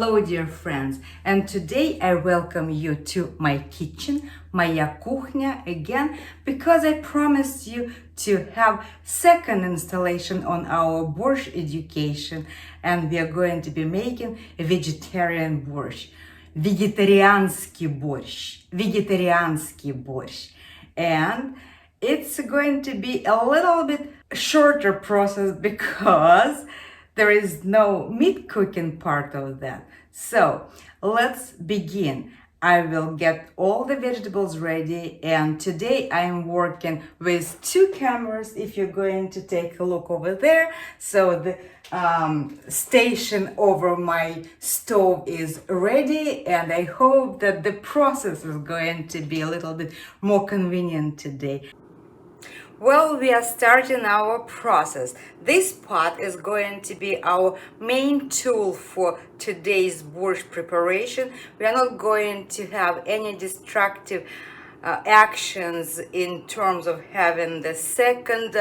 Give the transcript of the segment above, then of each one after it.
Hello dear friends, and today I welcome you to my kitchen, Моя кухня again, because I promised you to have second installation on our Borscht education, and we are going to be making a vegetarian borscht. Vegetarianский борщ. And it's going to be a little bit shorter process because there is no meat cooking part of that. So let's begin. I will get all the vegetables ready, and today I'm working with two cameras. If you're going to take a look over there, so the station over my stove is ready, and I hope that the process is going to be a little bit more convenient today. Well, we are starting our process. This pot is going to be our main tool for today's borscht preparation. We are not going to have any destructive actions in terms of having the second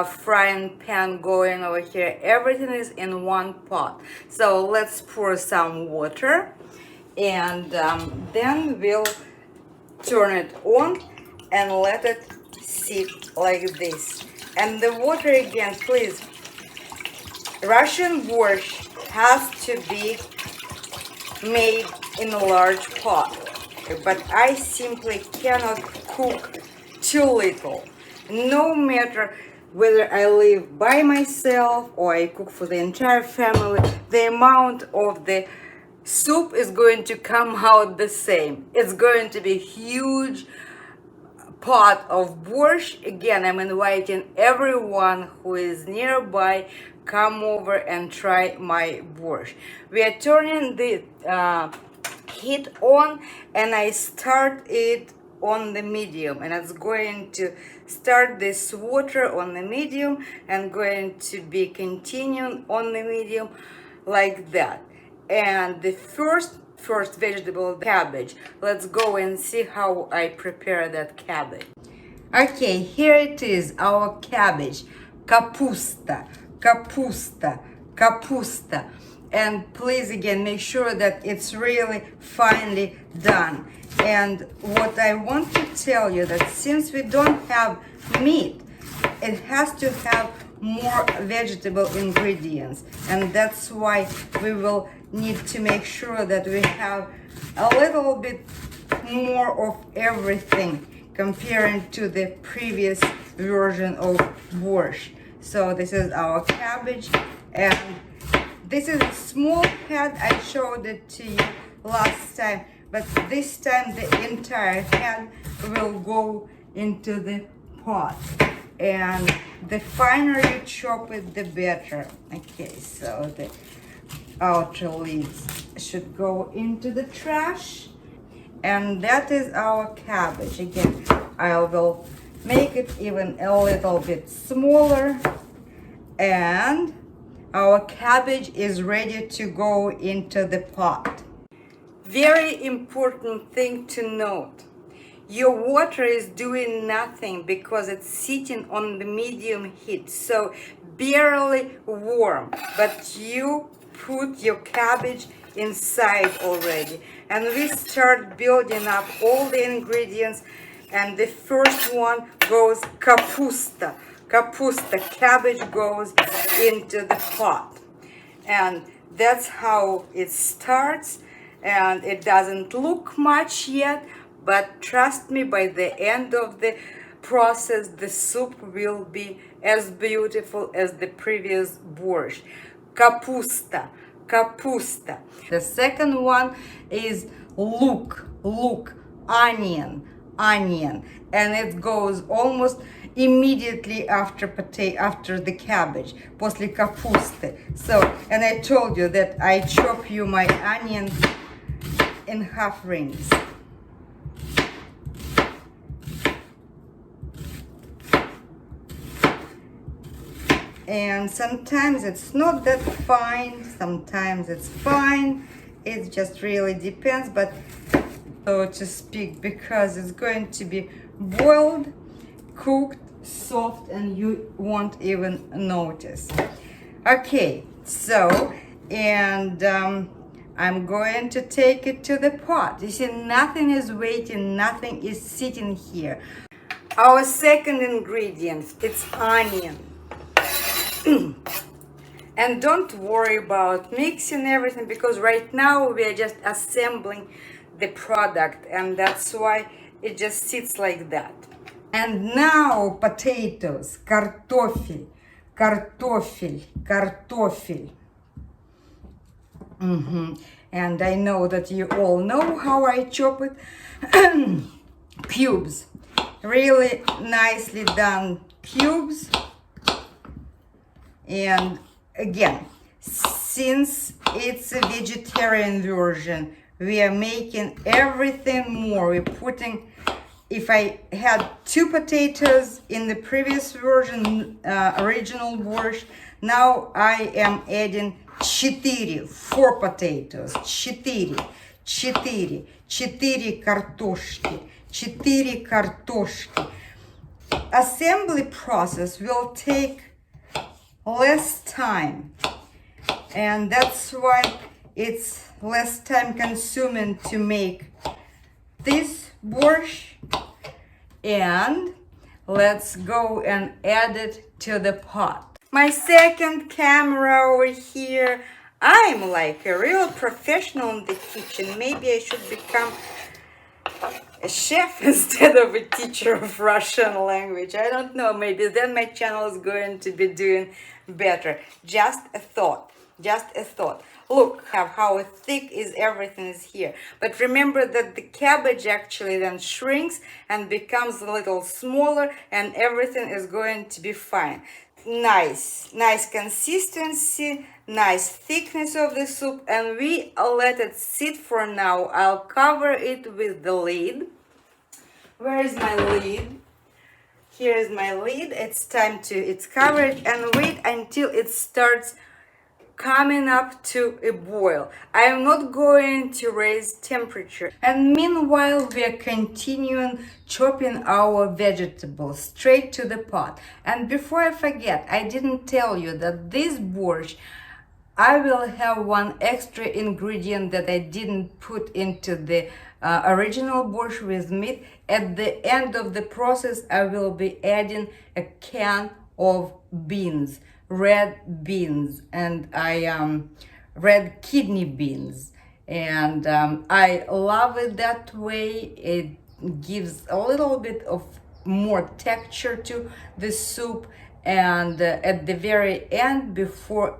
frying pan going over here. Everything is in one pot. So let's pour some water, and then we'll turn it on and let it sit like this. And the water again, please, Russian borscht has to be made in a large pot, but I simply cannot cook too little. No matter whether I live by myself or I cook for the entire family, the amount of the soup is going to come out the same. It's going to be huge pot of borscht. Again, I'm inviting everyone who is nearby, come over and try my borscht. We are turning the heat on, and I start it on the medium, and it's going to start this water on the medium and going to be continuing on the medium like that. And the first vegetable, cabbage. Let's go and see how I prepare that cabbage. Okay, here it is, our cabbage. Kapusta. And please again, make sure that it's really finely done. And what I want to tell you, that since we don't have meat, it has to have more vegetable ingredients, and that's why we will need to make sure that we have a little bit more of everything comparing to the previous version of borscht. So this is our cabbage, and this is a small head. I showed it to you last time, but this time the entire head will go into the pot. And the finer you chop it, the better. Okay, so the outer leaves should go into the trash. And that is our cabbage. Again, I will make it even a little bit smaller. And our cabbage is ready to go into the pot. Very important thing to note. Your water is doing nothing because it's sitting on the medium heat, so barely warm, but you put your cabbage inside already. And we start building up all the ingredients, and the first one goes kapusta. Cabbage goes into the pot. And that's how it starts, and it doesn't look much yet, but trust me, by the end of the process, the soup will be as beautiful as the previous borscht. Kapusta. The second one is luk, onion, and it goes almost immediately after the cabbage, после капусты. So, and I told you that I chop you my onion in half rings. And sometimes it's not that fine, sometimes it's fine. It just really depends, but so to speak, because it's going to be boiled, cooked, soft, and you won't even notice. Okay, so, and I'm going to take it to the pot. You see, nothing is waiting, nothing is sitting here. Our second ingredient, it's onion. And don't worry about mixing everything, because right now we are just assembling the product, and that's why it just sits like that. And now potatoes, картофель, картофель, картофель. And I know that you all know how I chop it. Cubes, really nicely done cubes. And again, since it's a vegetarian version, we are making everything more. We're putting, if I had 2 potatoes in the previous version, original borscht, now I am adding 4 potatoes, 4 картошки, 4 картошки. Assembly process will take less time, and that's why it's less time consuming to make this borscht. And let's go and add it to the pot. My second camera over here. I'm like a real professional in the kitchen. Maybe I should become a chef instead of a teacher of Russian language. I don't know, maybe then my channel is going to be doing better. Just a thought, just a thought. Look how thick is everything is here. But remember that the cabbage actually then shrinks and becomes a little smaller, and everything is going to be fine. Nice consistency, nice thickness of the soup, and we let it sit for now. I'll cover it with the lid. Where is my lid? Here is my lid. It's covered, and wait until it starts coming up to a boil. I am not going to raise temperature. And meanwhile, we are continuing chopping our vegetables straight to the pot. And before I forget, I didn't tell you that this borscht, I will have one extra ingredient that I didn't put into the original borscht with meat. At the end of the process, I will be adding a can of beans, red beans, and red kidney beans, and I love it that way. It gives a little bit of more texture to the soup, and at the very end, before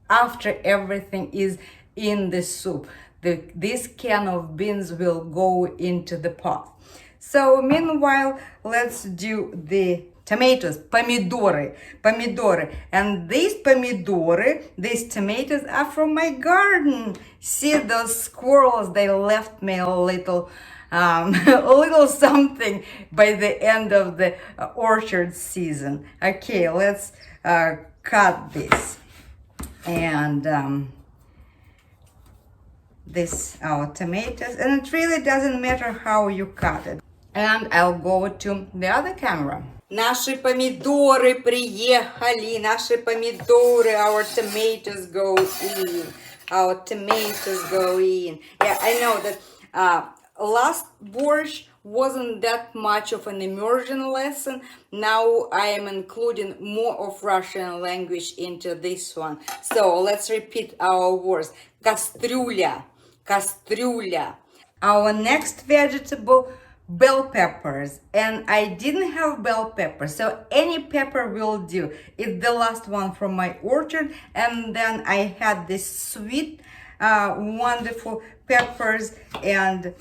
after everything is in the soup, this can of beans will go into the pot. So meanwhile, let's do the tomatoes, помидоры. And these tomatoes are from my garden. See those squirrels, they left me a little something by the end of the orchard season. Okay, let's cut this. And this our tomatoes, and it really doesn't matter how you cut it. And I'll go to the other camera. Наши помидоры приехали, наши помидоры, our tomatoes go in, our tomatoes go in. Yeah, I know that last borscht wasn't that much of an immersion lesson. Now I am including more of Russian language into this one. So let's repeat our words. Кастрюля, кастрюля. Our next vegetable, bell peppers, and I didn't have bell peppers, so any pepper will do. It's the last one from my orchard, and then I had this sweet, wonderful peppers, and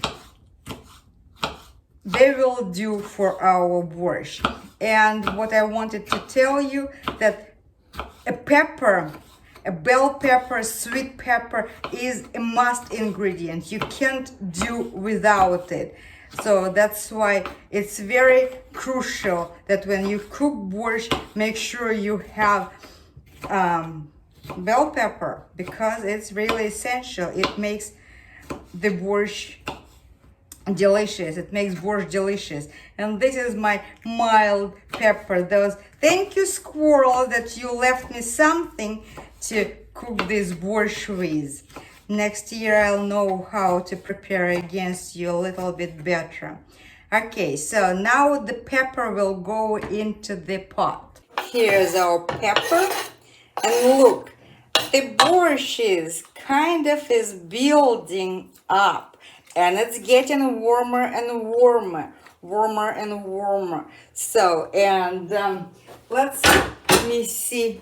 they will do for our borscht. And what I wanted to tell you, that a bell pepper, sweet pepper is a must ingredient. You can't do without it. So that's why it's very crucial that when you cook borscht, make sure you have bell pepper, because it's really essential. It makes the borscht delicious. It makes borscht delicious. And this is my mild pepper. Thank you, squirrel, that you left me something to cook this borscht with. Next year I'll know how to prepare against you a little bit better. Okay, so now the pepper will go into the pot. Here's our pepper. And look, the borscht is building up. And it's getting warmer and warmer. Warmer and warmer. So, and let me see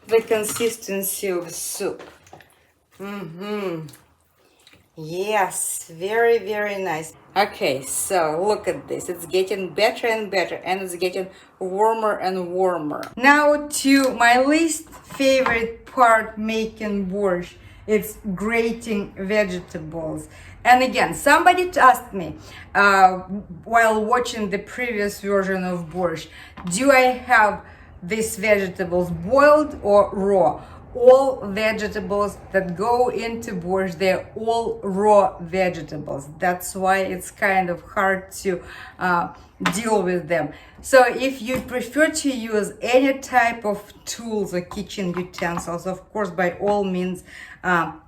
the consistency of soup. Yes, very, very nice. Okay, so look at this. It's getting better and better, and it's getting warmer and warmer. Now to my least favorite part making borscht. It's grating vegetables. And again, somebody asked me while watching the previous version of borscht, do I have these vegetables boiled or raw? All vegetables that go into borscht, they're all raw vegetables. That's why it's kind of hard to deal with them. So if you prefer to use any type of tools or kitchen utensils, of course, by all means,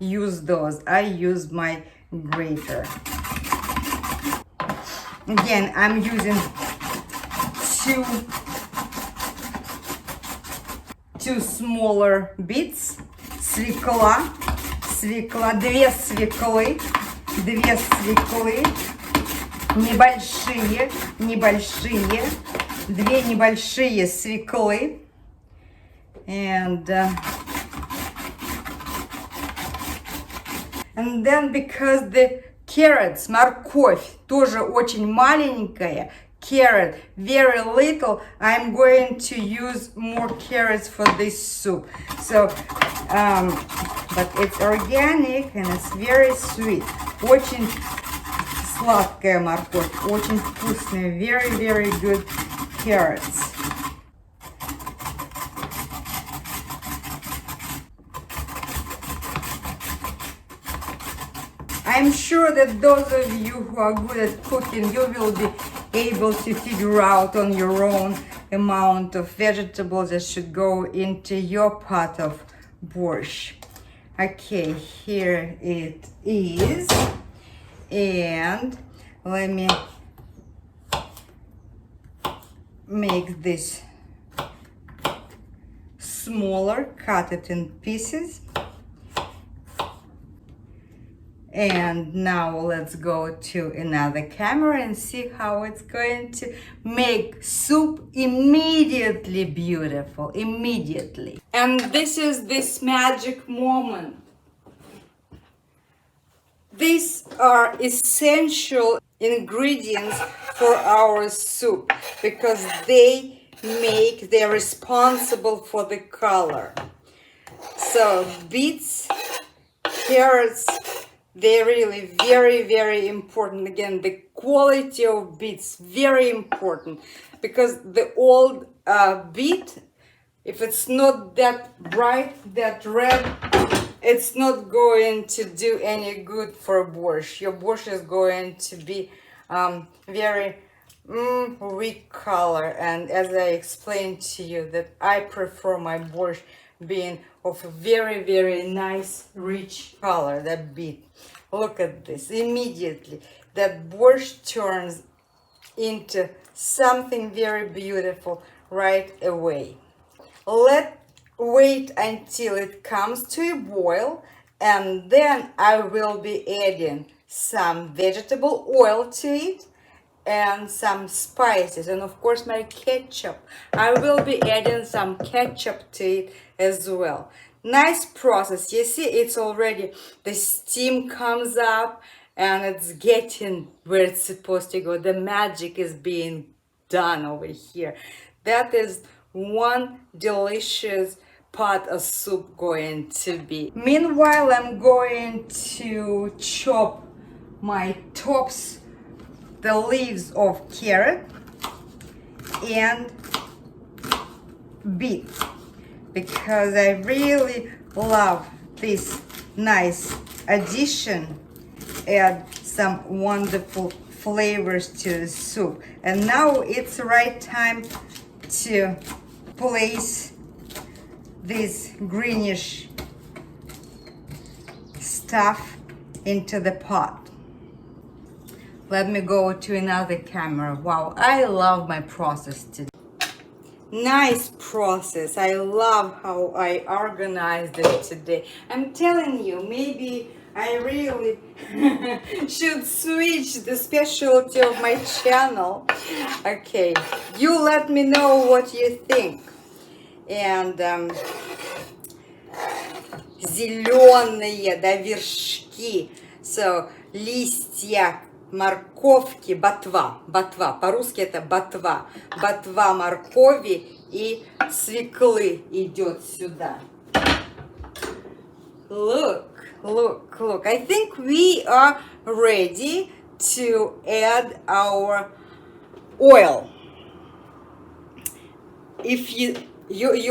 use those. I use my grater. Again, I'm using two smaller bits, свекла, две свеклы, небольшие, две небольшие свеклы, and then because the carrots, морковь тоже очень маленькая, carrot very little, I'm going to use more carrots for this soup. So but it's organic and it's very sweet. Очень сладкая морковь, очень вкусная, very, very good carrots. I'm sure that those of you who are good at cooking, you will be able to figure out on your own amount of vegetables that should go into your pot of borscht. Okay, here it is. And let me make this smaller, cut it in pieces. And now let's go to another camera and see how it's going to make soup immediately beautiful, immediately. And this is this magic moment. These are essential ingredients for our soup because they're responsible for the color. So beets, carrots, they're really very, very important. Again, the quality of beets, very important, because the old beet, if it's not that bright, that red, it's not going to do any good for borscht. Your borscht is going to be very weak color. And as I explained to you, that I prefer my borscht being of a very, very nice, rich color, that beet. Look at this. Immediately, that borscht turns into something very beautiful right away. Let's wait until it comes to a boil, and then I will be adding some vegetable oil to it and some spices, and of course my ketchup. I will be adding some ketchup to it as well. Nice process. You see, it's already, the steam comes up and it's getting where it's supposed to go. The magic is being done over here. That is one delicious pot of soup going to be. Meanwhile, I'm going to chop my tops, the leaves of carrot and beet, because I really love this nice addition, add some wonderful flavors to the soup. And now it's the right time to place this greenish stuff into the pot. Let me go to another camera. Wow, I love my process today. Nice process. I love how I organized it today. I'm telling you, maybe I really should switch the specialty of my channel. Okay, you let me know what you think. And зеленые, да, вершки. So, листья морковки, ботва, по-русски это ботва. Ботва моркови и свеклы идет сюда. Look, look, look. I think we are ready to add our oil. If you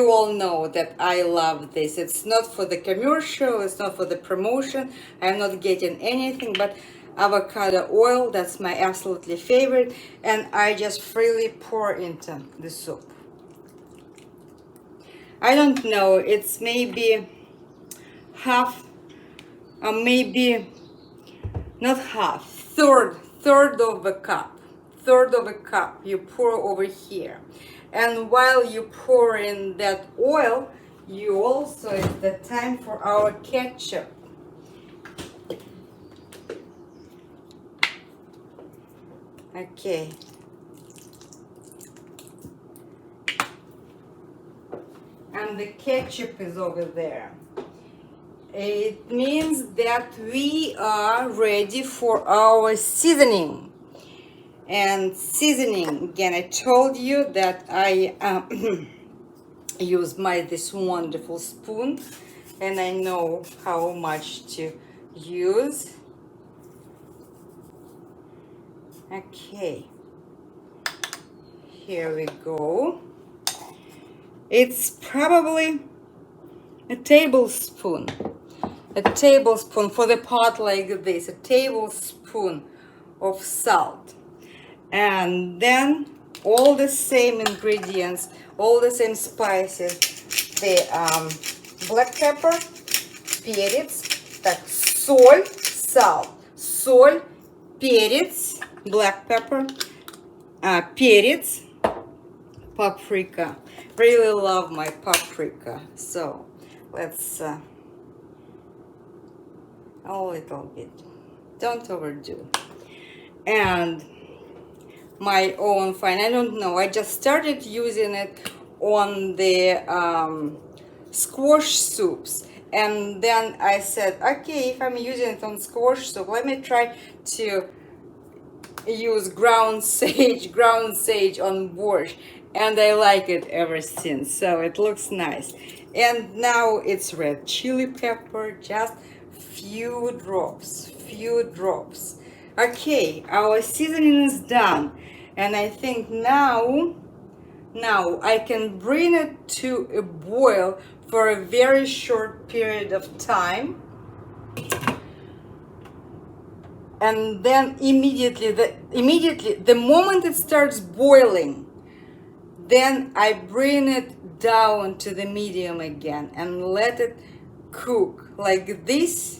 all know that I love this. It's not for the commercial, it's not for the promotion. I'm not getting anything but avocado oil. That's my absolutely favorite. And I just freely pour into the soup. I don't know, it's maybe half, maybe not half, third of a cup. Third of a cup you pour over here. And while you pour in that oil, you also, it's the time for our ketchup. Okay. And the ketchup is over there. It means that we are ready for our seasoning. And seasoning, again, I told you that I use this wonderful spoon, and I know how much to use. Okay, here we go. It's probably a tablespoon for the pot like this, a tablespoon of salt. And then all the same ingredients, all the same spices, the black pepper, перец, так, соль, salt, соль, перец, black pepper, перец, paprika. Really love my paprika. So let's a little bit, don't overdo. And my own fine, I don't know, I just started using it on the squash soups, and then I said, okay, if I'm using it on squash soup, let me try to use ground sage on borscht, and I like it ever since. So it looks nice. And now it's red chili pepper, just few drops. Okay, our seasoning is done, and I think now I can bring it to a boil for a very short period of time, and then immediately the moment it starts boiling, then I bring it down to the medium again and let it cook like this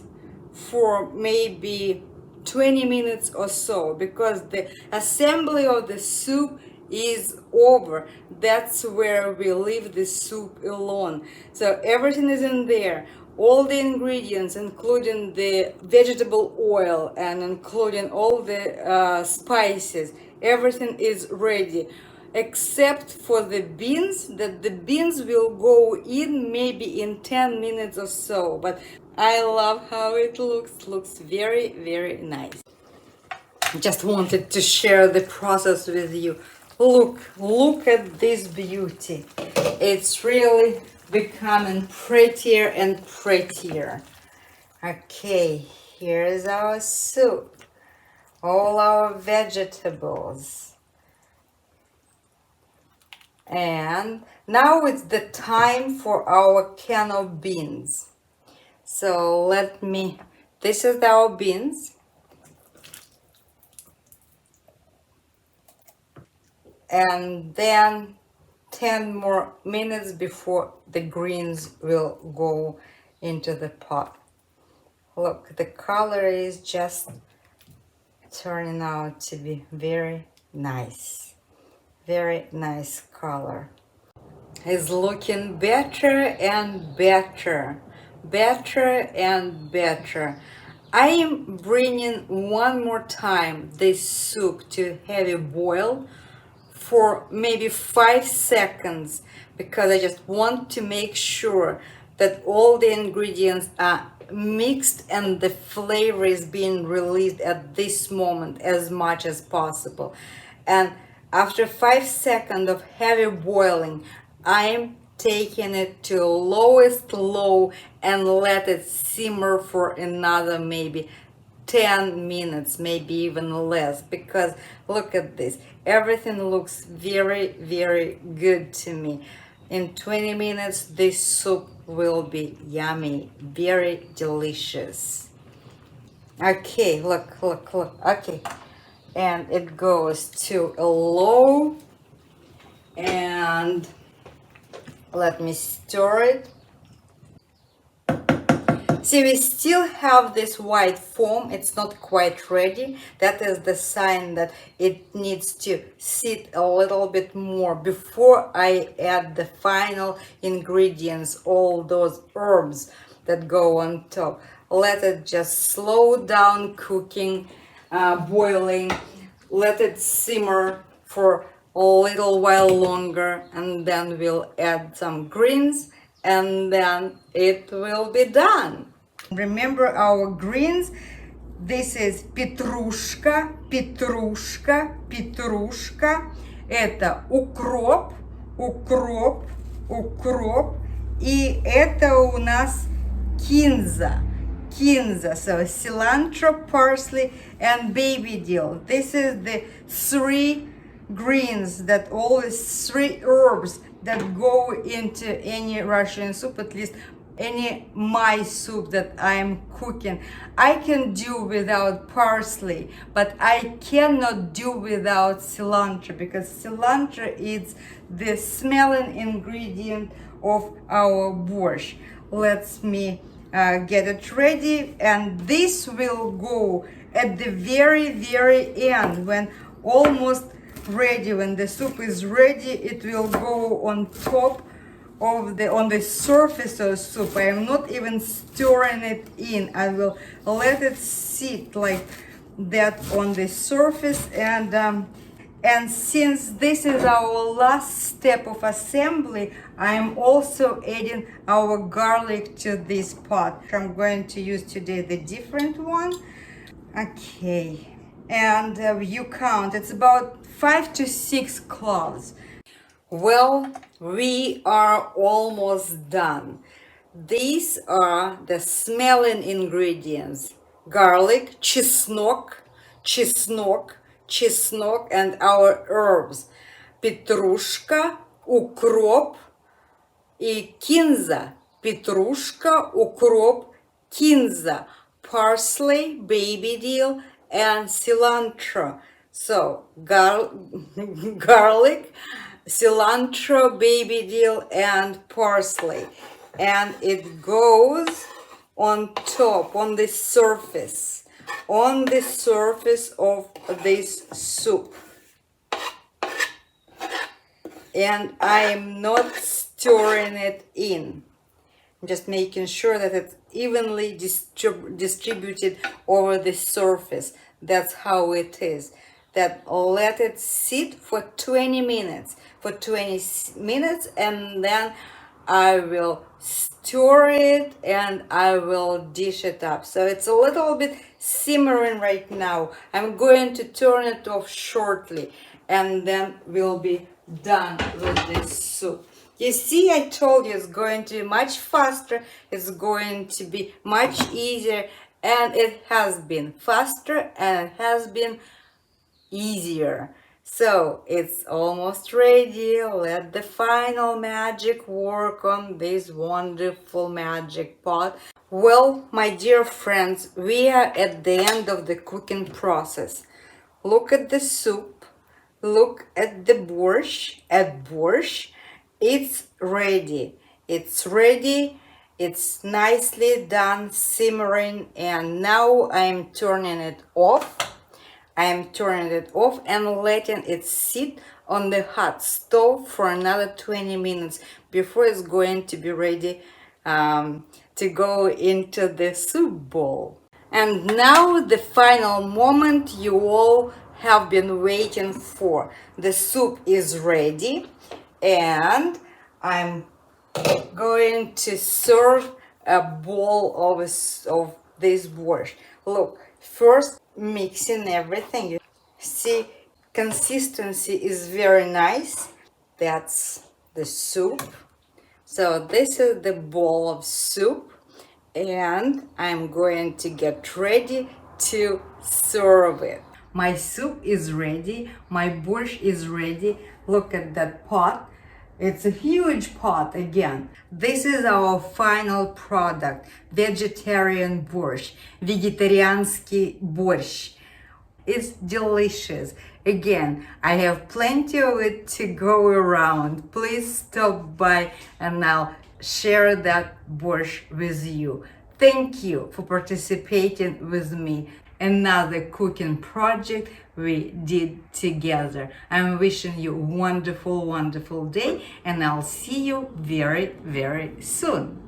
for maybe 20 minutes or so, because the assembly of the soup is over. That's where we leave the soup alone. So everything is in there, all the ingredients, including the vegetable oil and including all the spices, everything is ready, except for the beans, that the beans will go in maybe in 10 minutes or so. But I love how it looks very, very nice. Just wanted to share the process with you. Look at this beauty. It's really becoming prettier and prettier. Okay, here is our soup, all our vegetables. And now it's the time for our can of beans. So this is our beans. And then 10 more minutes before the greens will go into the pot. Look, the color is just turning out to be very nice. Very nice color. It's looking better and better. Better and better. I am bringing one more time this soup to heavy boil for maybe 5 seconds because I just want to make sure that all the ingredients are mixed and the flavor is being released at this moment as much as possible. And after 5 seconds of heavy boiling, I'm taking it to lowest low and let it simmer for another maybe 10 minutes, maybe even less, because look at this, everything looks very, very good to me. In 20 minutes this soup will be yummy, very delicious. Okay, look, okay, and it goes to a low, and let me stir it. See, we still have this white foam. It's not quite ready. That is the sign that it needs to sit a little bit more before I add the final ingredients, all those herbs that go on top. Let it just slow down cooking, boiling. Let it simmer for a little while longer, and then we'll add some greens, and then it will be done. Remember our greens. This is петрушка, петрушка, петрушка. Это укроп, укроп, укроп. И это у нас кинза, кинза. So cilantro, parsley, and baby dill. This is the 3 greens, that always 3 herbs that go into any Russian soup, at least any my soup that I'm cooking. I can do without parsley, but I cannot do without cilantro, because cilantro is the smelling ingredient of our borscht. Let me get it ready, and this will go at the very, very end, when almost ready, when the soup is ready. It will go on top of the surface of soup. I am not even stirring it in. I will let it sit like that on the surface, and since this is our last step of assembly, I am also adding our garlic to this pot. I'm going to use today the different one. Okay, and you count, it's about 5 to 6 cloves. Well, we are almost done. These are the smelling ingredients: garlic, чеснок, чеснок, чеснок, and our herbs: петрушка, укроп и кинза. Петрушка, укроп, кинза, parsley, baby dill, and cilantro. So garlic, cilantro, baby dill, and parsley, and it goes on top, on the surface of this soup. And I'm not stirring it in. I'm just making sure that it's evenly distributed over the surface. That's how it is. That let it sit for 20 minutes. And then I will stir it and I will dish it up. So it's a little bit simmering right now. I'm going to turn it off shortly, and then we'll be done with this soup. You see, I told you it's going to be much faster, it's going to be much easier, and it has been faster and it has been easier. So it's almost ready. Let the final magic work on this wonderful magic pot. Well, my dear friends, we are at the end of the cooking process. Look at the soup. Look at the borscht. It's ready. It's ready, It's nicely done simmering, and now I'm turning it off. I'm turning it off and letting it sit on the hot stove for another 20 minutes before it's going to be ready to go into the soup bowl. And now the final moment you all have been waiting for. The soup is ready, and I'm going to serve a bowl of this borscht. Look, first mixing everything. You see, consistency is very nice. That's the soup. So this is the bowl of soup, and I'm going to get ready to serve it. My soup is ready, my borscht is ready. Look at that pot. It's a huge pot again. This is our final product, vegetarian borscht, вегетарианский борщ. It's delicious. Again, I have plenty of it to go around. Please stop by and I'll share that borscht with you. Thank you for participating with me. Another cooking project we did together. I'm wishing you a wonderful, wonderful day, and I'll see you very, very soon.